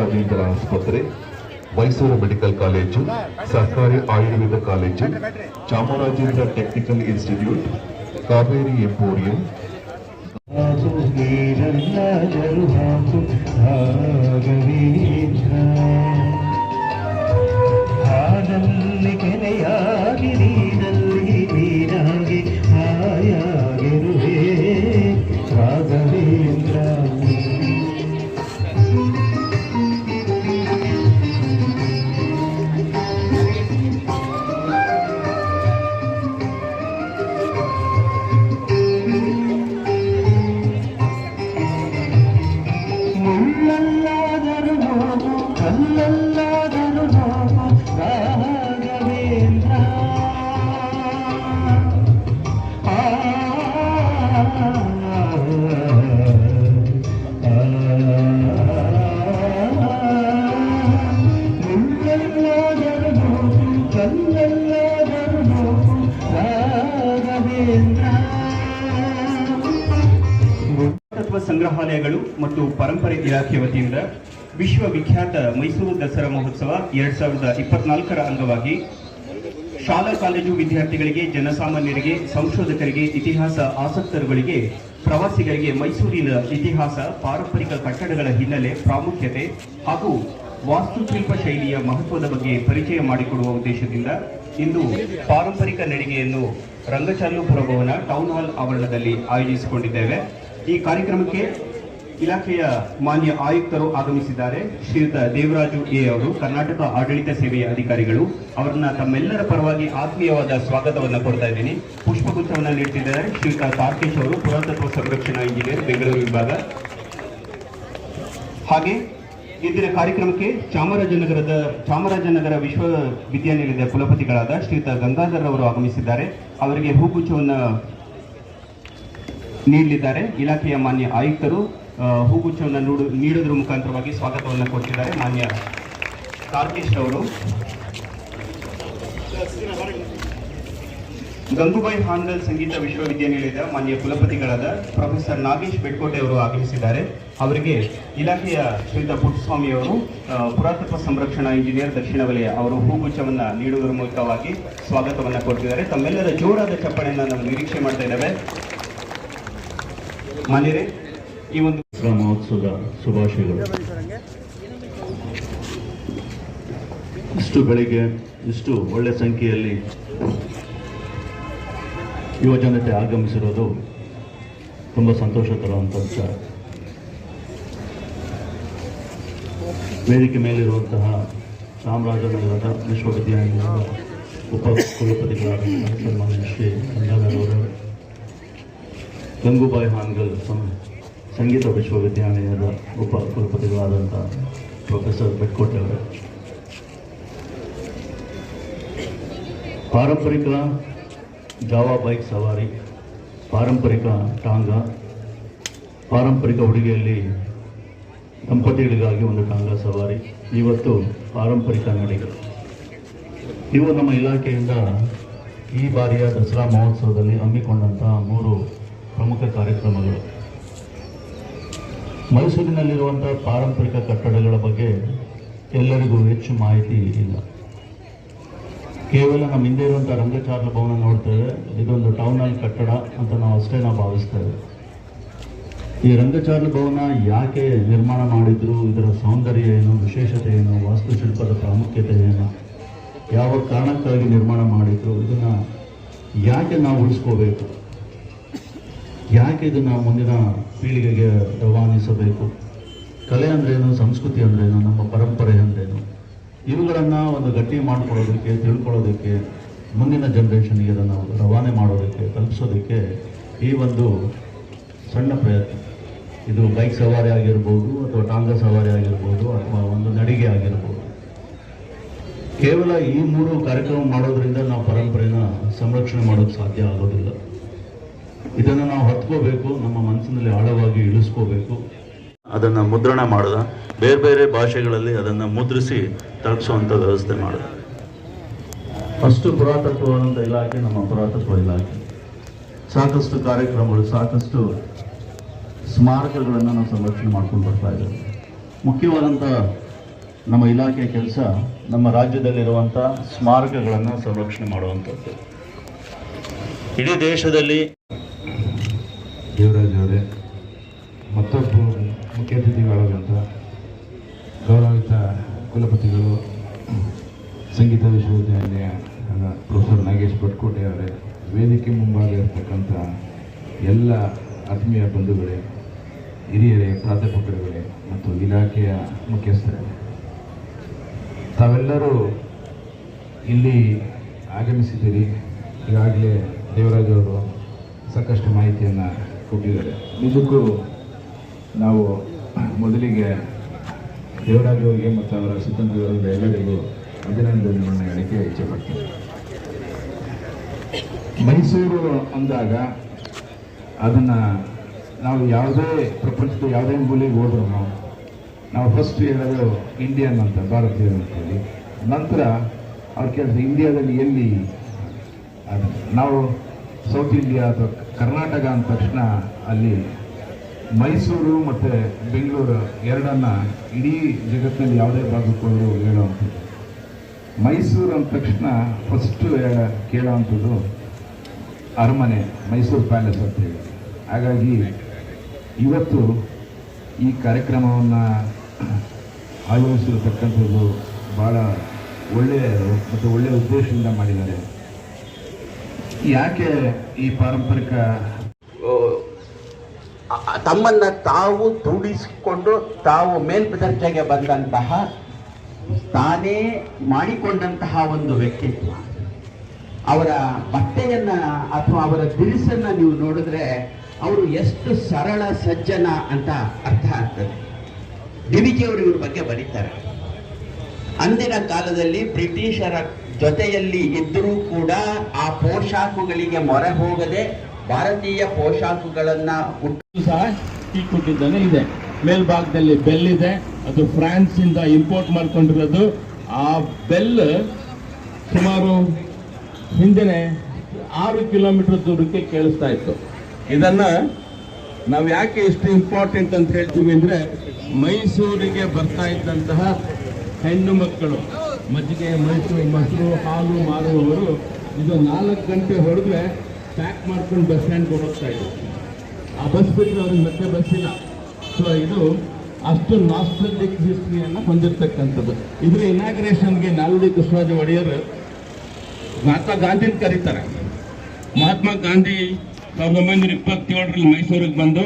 ಚಾಮರಾಜೇಂದ್ರ ಆಸ್ಪತ್ರೆ, Mysuru medical college, ಸರ್ಕಾರಿ Ayurveda college, Chamarajendra technical institute, Kaveri emporium, ಸಂಗ್ರಹಾಲಯಗಳು ಮತ್ತು ಪರಂಪರೆ ಇಲಾಖೆ ವತಿಯಿಂದ ವಿಶ್ವವಿಖ್ಯಾತ ಮೈಸೂರು ದಸರಾ ಮಹೋತ್ಸವ 2024ರ ಅಂಗವಾಗಿ ಶಾಲಾ ಕಾಲೇಜು ವಿದ್ಯಾರ್ಥಿಗಳಿಗೆ, ಜನಸಾಮಾನ್ಯರಿಗೆ, ಸಂಶೋಧಕರಿಗೆ, ಇತಿಹಾಸ ಆಸಕ್ತರುಗಳಿಗೆ, ಪ್ರವಾಸಿಗರಿಗೆ ಮೈಸೂರಿನ ಇತಿಹಾಸ, ಪಾರಂಪರಿಕ ಕಟ್ಟಡಗಳ ಹಿನ್ನೆಲೆ, ಪ್ರಾಮುಖ್ಯತೆ ಹಾಗೂ ವಾಸ್ತುಶಿಲ್ಪ ಶೈಲಿಯ ಮಹತ್ವದ ಬಗ್ಗೆ ಪರಿಚಯ ಮಾಡಿಕೊಡುವ ಉದ್ದೇಶದಿಂದ ಇಂದು ಪಾರಂಪರಿಕ ನಡಿಗೆಯನ್ನು ರಂಗಚಾಲುಪುರ ಭವನ ಟೌನ್ ಹಾಲ್ ಆವರಣದಲ್ಲಿ ಆಯೋಜಿಸಿಕೊಂಡಿದ್ದೇವೆ. ಈ ಕಾರ್ಯಕ್ರಮಕ್ಕೆ ಇಲಾಖೆಯ ಮಾನ್ಯ ಆಯುಕ್ತರು ಆಗಮಿಸಿದ್ದಾರೆ. ಶ್ರೀಯುತ ದೇವರಾಜು ಎ ಅವರು, ಕರ್ನಾಟಕ ಆಡಳಿತ ಸೇವೆಯ ಅಧಿಕಾರಿಗಳು. ಅವರನ್ನ ತಮ್ಮೆಲ್ಲರ ಪರವಾಗಿ ಆತ್ಮೀಯವಾದ ಸ್ವಾಗತವನ್ನು ಕೊಡ್ತಾ ಇದ್ದೀನಿ. ಪುಷ್ಪಗುಚ್ಛವನ್ನು ನೀಡುತ್ತಿದ್ದಾರೆ ಶ್ರೀಯುತ ತಾರ್ಕೇಶ್ ಅವರು, ಪುರಾತತ್ವ ಸಂರಕ್ಷಣಾ ಇಂಜಿನಿಯರ್, ಬೆಂಗಳೂರು ವಿಭಾಗ. ಹಾಗೆ ಇಂದಿನ ಕಾರ್ಯಕ್ರಮಕ್ಕೆ ಚಾಮರಾಜನಗರ ವಿಶ್ವವಿದ್ಯಾನಿಲಯದ ಕುಲಪತಿಗಳಾದ ಶ್ರೀಯುತ ಗಂಗಾಧರ್ ಅವರು ಆಗಮಿಸಿದ್ದಾರೆ. ಅವರಿಗೆ ಹೂಗುಚ್ಛವನ್ನು ನೀಡಲಿದ್ದಾರೆ. ಇಲಾಖೆಯ ಮಾನ್ಯ ಆಯುಕ್ತರು ಹೂಗುಚ್ಛವನ್ನು ನೀಡುವುದರ ಮುಖಾಂತರವಾಗಿ ಸ್ವಾಗತವನ್ನು ಕೊಡ್ತಿದ್ದಾರೆ. ಮಾನ್ಯ ತಾರ್ಕೇಶ್ ಅವರು, ಗಂಗೂಬಾಯಿ ಹಾನಗಲ್ ಸಂಗೀತ ವಿಶ್ವವಿದ್ಯಾನಿಲಯದ ಮಾನ್ಯ ಕುಲಪತಿಗಳಾದ ಪ್ರೊಫೆಸರ್ ನಾಗೇಶ್ ಬೆಟ್ಕೋಟೆ ಅವರು ಆಗಮಿಸಿದ್ದಾರೆ. ಅವರಿಗೆ ಇಲಾಖೆಯ ಶ್ರೀಯುತ ಪುಟ್ಟಸ್ವಾಮಿ ಅವರು, ಪುರಾತತ್ವ ಸಂರಕ್ಷಣಾ ಇಂಜಿನಿಯರ್, ದಕ್ಷಿಣ ವಲಯ, ಅವರು ಹೂಗುಚ್ಛವನ್ನು ನೀಡುವುದರ ಮೂಲಕವಾಗಿ ಸ್ವಾಗತವನ್ನು ಕೊಡ್ತಿದ್ದಾರೆ. ತಮ್ಮೆಲ್ಲರ ಜೋರಾದ ಚಪ್ಪಾಳೆಯನ್ನು ನಾವು ನಿರೀಕ್ಷೆ ಮಾಡ್ತಾ ಇದ್ದೇವೆ. ಮಾನ್ಯರೇ, ಈ ಒಂದು ಮಹೋತ್ಸವದ ಶುಭಾಶಯಗಳು. ಇಷ್ಟು ಬೆಳಿಗ್ಗೆ ಇಷ್ಟು ಒಳ್ಳೆ ಸಂಖ್ಯೆಯಲ್ಲಿ ಯುವಜನತೆ ಆಗಮಿಸಿರೋದು ತುಂಬ ಸಂತೋಷ ತರುವಂಥ ವಿಚಾರ. ವೇದಿಕೆ ಮೇಲಿರುವಂತಹ ಚಾಮರಾಜನಗರದ ವಿಶ್ವವಿದ್ಯಾನಿಲಯದ ಉಪ ಕುಲಪತಿಗಳಾದ ಸನ್ಮಾನ್ಯ ಶ್ರೀ ಗಂಗಾಧರ್ ಅವರು, ಗಂಗೂಬಾಯಿ ಹಾನಗಲ್ ಸಂಗೀತ ವಿಶ್ವವಿದ್ಯಾನಿಲಯದ ಉಪ ಕುಲಪತಿಗಳಾದಂಥ ಪ್ರೊಫೆಸರ್ ಬೆಟ್ಕೋಟೆ ಅವರು, ಪಾರಂಪರಿಕ ಜಾವಾ ಬೈಕ್ ಸವಾರಿ, ಪಾರಂಪರಿಕ ಟಾಂಗಾ, ಪಾರಂಪರಿಕ ಉಡುಗೆಯಲ್ಲಿ ದಂಪತಿಗಳಿಗಾಗಿ ಒಂದು ಟಾಂಗಾ ಸವಾರಿ, ಇವತ್ತು ಪಾರಂಪರಿಕ ನಡಿಗೆ. ಇವು ನಮ್ಮ ಇಲಾಖೆಯಿಂದ ಈ ಬಾರಿಯ ದಸರಾ ಮಹೋತ್ಸವದಲ್ಲಿ ಹಮ್ಮಿಕೊಂಡಂತಹ 3 ಪ್ರಮುಖ ಕಾರ್ಯಕ್ರಮಗಳು. ಮೈಸೂರಿನಲ್ಲಿರುವಂಥ ಪಾರಂಪರಿಕ ಕಟ್ಟಡಗಳ ಬಗ್ಗೆ ಎಲ್ಲರಿಗೂ ಹೆಚ್ಚು ಮಾಹಿತಿ ಇಲ್ಲ. ಕೇವಲ ನಮ್ಮ ಹಿಂದೆ ಇರುವಂಥ ರಂಗಚಾರ್ಲ ಭವನ ನೋಡ್ತೇವೆ, ಇದೊಂದು ಟೌನ್ ಹಾಲ್ ಕಟ್ಟಡ ಅಂತ ನಾವು ಭಾವಿಸ್ತೇವೆ. ಈ ರಂಗಚಾರ್ಲ ಭವನ ಯಾಕೆ ನಿರ್ಮಾಣ ಮಾಡಿದ್ರು, ಇದರ ಸೌಂದರ್ಯ ಏನು, ವಿಶೇಷತೆ ಏನು, ವಾಸ್ತುಶಿಲ್ಪದ ಪ್ರಾಮುಖ್ಯತೆ ಏನು, ಯಾವ ಕಾರಣಕ್ಕಾಗಿ ನಿರ್ಮಾಣ ಮಾಡಿದ್ರು, ಇದನ್ನು ಯಾಕೆ ನಾವು ಉಳಿಸ್ಕೋಬೇಕು, ಯಾಕೆ ಇದನ್ನು ಮುಂದಿನ ಪೀಳಿಗೆಗೆ ರವಾನಿಸಬೇಕು, ಕಲೆ ಅಂದ್ರೇನು, ಸಂಸ್ಕೃತಿ ಅಂದ್ರೇನು, ನಮ್ಮ ಪರಂಪರೆ ಅಂದ್ರೇನು, ಇವುಗಳನ್ನು ಒಂದು ಗಟ್ಟಿ ಮಾಡಿಕೊಳ್ಳೋದಕ್ಕೆ, ತಿಳ್ಕೊಳ್ಳೋದಕ್ಕೆ, ಮುಂದಿನ ಜನ್ರೇಷನ್ಗೆ ಅದನ್ನು ರವಾನೆ ಮಾಡೋದಕ್ಕೆ, ತಲುಪಿಸೋದಕ್ಕೆ ಈ ಒಂದು ಸಣ್ಣ ಪ್ರಯತ್ನ. ಇದು ಬೈಕ್ ಸವಾರಿ ಆಗಿರ್ಬೋದು, ಅಥವಾ ಟಾಂಗಾ ಸವಾರಿ ಆಗಿರ್ಬೋದು, ಅಥವಾ ಒಂದು ನಡಿಗೆ ಆಗಿರ್ಬೋದು. ಕೇವಲ ಈ 3 ಕಾರ್ಯಕ್ರಮ ಮಾಡೋದ್ರಿಂದ ನಾವು ಪರಂಪರೆನ ಸಂರಕ್ಷಣೆ ಮಾಡೋಕ್ಕೆ ಸಾಧ್ಯ ಆಗೋದಿಲ್ಲ. ಇದನ್ನು ನಾವು ಹತ್ಕೋಬೇಕು, ನಮ್ಮ ಮನಸ್ಸಿನಲ್ಲಿ ಆಳವಾಗಿ ಇಳಿಸ್ಕೋಬೇಕು. ಅದನ್ನು ಮುದ್ರಣ ಮಾಡೋದ, ಬೇರೆ ಬೇರೆ ಭಾಷೆಗಳಲ್ಲಿ ಅದನ್ನು ಮುದ್ರಿಸಿ ತಲುಪಿಸುವಂಥ ವ್ಯವಸ್ಥೆ ಮಾಡೋದು. ಅಷ್ಟು ಪುರಾತತ್ವವಾದಂಥ ಇಲಾಖೆ ನಮ್ಮ ಪುರಾತತ್ವ ಇಲಾಖೆ. ಸಾಕಷ್ಟು ಕಾರ್ಯಕ್ರಮಗಳು, ಸಾಕಷ್ಟು ಸ್ಮಾರಕಗಳನ್ನು ನಾವು ಸಂರಕ್ಷಣೆ ಮಾಡ್ಕೊಂಡು ಬರ್ತಾ ಇದ್ದೇವೆ. ಮುಖ್ಯವಾದಂಥ ನಮ್ಮ ಇಲಾಖೆಯ ಕೆಲಸ ನಮ್ಮ ರಾಜ್ಯದಲ್ಲಿರುವಂಥ ಸ್ಮಾರಕಗಳನ್ನು ಸಂರಕ್ಷಣೆ ಮಾಡುವಂಥದ್ದು. ಇಡೀ ದೇಶದಲ್ಲಿ ದೇವರಾಜ್ ಅವರೇ, ಮತ್ತೊಬ್ಬ ಮುಖ್ಯ ಅತಿಥಿಗಳಾದಂಥ ಗೌರವಿತ ಕುಲಪತಿಗಳು, ಸಂಗೀತ ವಿಶ್ವವಿದ್ಯಾಲಯ ಪ್ರೊಫೆಸರ್ ನಾಗೇಶ್ ಭಟ್ಕೋಟೆ ಅವರೇ, ವೇದಿಕೆ ಮುಂಭಾಗ ಇರತಕ್ಕಂಥ ಎಲ್ಲ ಆತ್ಮೀಯ ಬಂಧುಗಳೇ, ಹಿರಿಯರೇ, ಪ್ರಾಧ್ಯಾಪಕರುಗಳೇ ಮತ್ತು ಇಲಾಖೆಯ ಮುಖ್ಯಸ್ಥರೇ, ತಾವೆಲ್ಲರೂ ಇಲ್ಲಿ ಆಗಮಿಸಿದ್ದೀರಿ. ಈಗಾಗಲೇ ದೇವರಾಜ್ ಅವರು ಸಾಕಷ್ಟು ಮಾಹಿತಿಯನ್ನು ಕೊಟ್ಟಿದ್ದಾರೆ. ನಿಜಕ್ಕೂ ನಾವು ಮೊದಲಿಗೆ ದೇವರಾಜ್ ಅವರಿಗೆ ಮತ್ತು ಅವರ ಸಿಬ್ಬಂದಿಯವರಿಂದ ಎಲ್ಲರಿಗೂ ಅಭಿನಂದನೆಗಳನ್ನ ಹೇಳಕ್ಕೆ ಇಚ್ಛೆಪಡ್ತೀನಿ. ಮೈಸೂರು ಅಂದಾಗ ಅದನ್ನು ನಾವು ಯಾವುದೇ ಪ್ರಪಂಚದ ಯಾವುದೇ ಮೂಲೆಗೆ ಹೋದ್ರೂ ನಾವು ಫಸ್ಟ್ ಹೇಳೋದು ಇಂಡಿಯನ್ ಅಂತ, ಭಾರತೀಯರು ಅಂತೇಳಿ. ನಂತರ ಅವ್ರು ಕೇಳಿದ್ರೆ ಇಂಡಿಯಾದಲ್ಲಿ ಎಲ್ಲಿ ಅದು, ನಾವು ಸೌತ್ ಇಂಡಿಯಾ ಅಥವಾ ಕರ್ನಾಟಕ ಅಂದ ತಕ್ಷಣ ಅಲ್ಲಿ ಮೈಸೂರು ಮತ್ತು ಬೆಂಗಳೂರು ಎರಡನ್ನು ಇಡೀ ಜಗತ್ತಿನಲ್ಲಿ ಯಾವುದೇ ಭಾಗಕ್ಕೆ ಹೋದರೂ ಹೇಳುವಂಥದ್ದು. ಮೈಸೂರು ಅಂದ ತಕ್ಷಣ ಫಸ್ಟು ಕೇಳೋವಂಥದ್ದು ಅರಮನೆ, ಮೈಸೂರು ಪ್ಯಾಲೇಸ್ ಅಂತೇಳಿ. ಹಾಗಾಗಿ ಇವತ್ತು ಈ ಕಾರ್ಯಕ್ರಮವನ್ನು ಆಯೋಜಿಸಿರತಕ್ಕಂಥದ್ದು ಭಾಳ ಒಳ್ಳೆಯದು ಮತ್ತು ಒಳ್ಳೆಯ ಉದ್ದೇಶದಿಂದ ಮಾಡಿದ್ದಾರೆ. ಯಾಕೆ ಈ ಪಾರಂಪರಿಕ ತಮ್ಮನ್ನು ತಾವು ದುಡಿಸಿಕೊಂಡು ತಾವು ಮೇಲ್ದರ್ಜೆಗೆ ಬಂದಂತಹ, ತಾನೇ ಮಾಡಿಕೊಂಡಂತಹ ಒಂದು ವ್ಯಕ್ತಿತ್ವ. ಅವರ ಬಟ್ಟೆಯನ್ನು ಅಥವಾ ಅವರ ದಿರಿಸನ್ನು ನೀವು ನೋಡಿದ್ರೆ ಅವರು ಎಷ್ಟು ಸರಳ ಸಜ್ಜನ ಅಂತ ಅರ್ಥ ಆಗ್ತದೆ. ಡಿವಿಜಿಯವರು ಇವ್ರ ಬಗ್ಗೆ ಬರೀತಾರೆ. ಅಂದಿನ ಕಾಲದಲ್ಲಿ ಬ್ರಿಟಿಷರ ಜೊತೆಯಲ್ಲಿ ಇದ್ದರೂ ಕೂಡ ಆ ಪೋಷಾಕುಗಳಿಗೆ ಮೊರೆ ಹೋಗದೆ ಭಾರತೀಯ ಪೋಷಾಕುಗಳನ್ನು ಸಹ ಟೀಕ್ ಕೊಟ್ಟಿದ್ದಾನೆ. ಇದೆ ಮೇಲ್ಭಾಗದಲ್ಲಿ ಬೆಲ್ ಇದೆ, ಅದು ಫ್ರಾನ್ಸ್ ಇಂದ ಇಂಪೋರ್ಟ್ ಮಾಡ್ಕೊಂಡಿರೋದು. ಆ ಬೆಲ್ ಸುಮಾರು ಹಿಂದೆನೆ 6 ಕಿಲೋಮೀಟರ್ ದೂರಕ್ಕೆ ಕೇಳಿಸ್ತಾ ಇತ್ತು. ಇದನ್ನ ನಾವು ಯಾಕೆ ಇಷ್ಟು ಇಂಪಾರ್ಟೆಂಟ್ ಅಂತ ಹೇಳ್ತೀವಿ ಅಂದ್ರೆ, ಮೈಸೂರಿಗೆ ಬರ್ತಾ ಇದ್ದಂತಹ ಹೆಣ್ಣು ಮಕ್ಕಳು ಮಜ್ಜಿಗೆ, ಮೊಸರು, ಹಾಲು ಮಾರುವವರು ಇದು 4 ಗಂಟೆ ಹೊರಗೆ ಪ್ಯಾಕ್ ಮಾಡ್ಕೊಂಡು ಬಸ್ ಸ್ಟ್ಯಾಂಡ್ಗೆ ಹೋಗ್ತಾ ಇದ್ರು. ಆ ಬಸ್ ಬಿಟ್ಟರೆ ಅವ್ರಿಗೆ ಮತ್ತೆ ಬಸ್ ಇಲ್ಲ. ಸೊ ಇದು ಅಷ್ಟು ನಾಸ್ಟಾಲ್ಜಿಕ್ ಹಿಸ್ಟ್ರಿಯನ್ನು ಹೊಂದಿರತಕ್ಕಂಥದ್ದು. ಇದರ ಇನಾಗ್ರೇಷನ್ಗೆ ನಾಲ್ವಡಿ ಕೃಷ್ಣರಾಜ ಒಡೆಯರ್ ಮಹಾತ್ಮ ಗಾಂಧಿನ ಕರೀತಾರೆ. ಮಹಾತ್ಮ ಗಾಂಧಿ 1927ರಲ್ಲಿ ಮೈಸೂರಿಗೆ ಬಂದು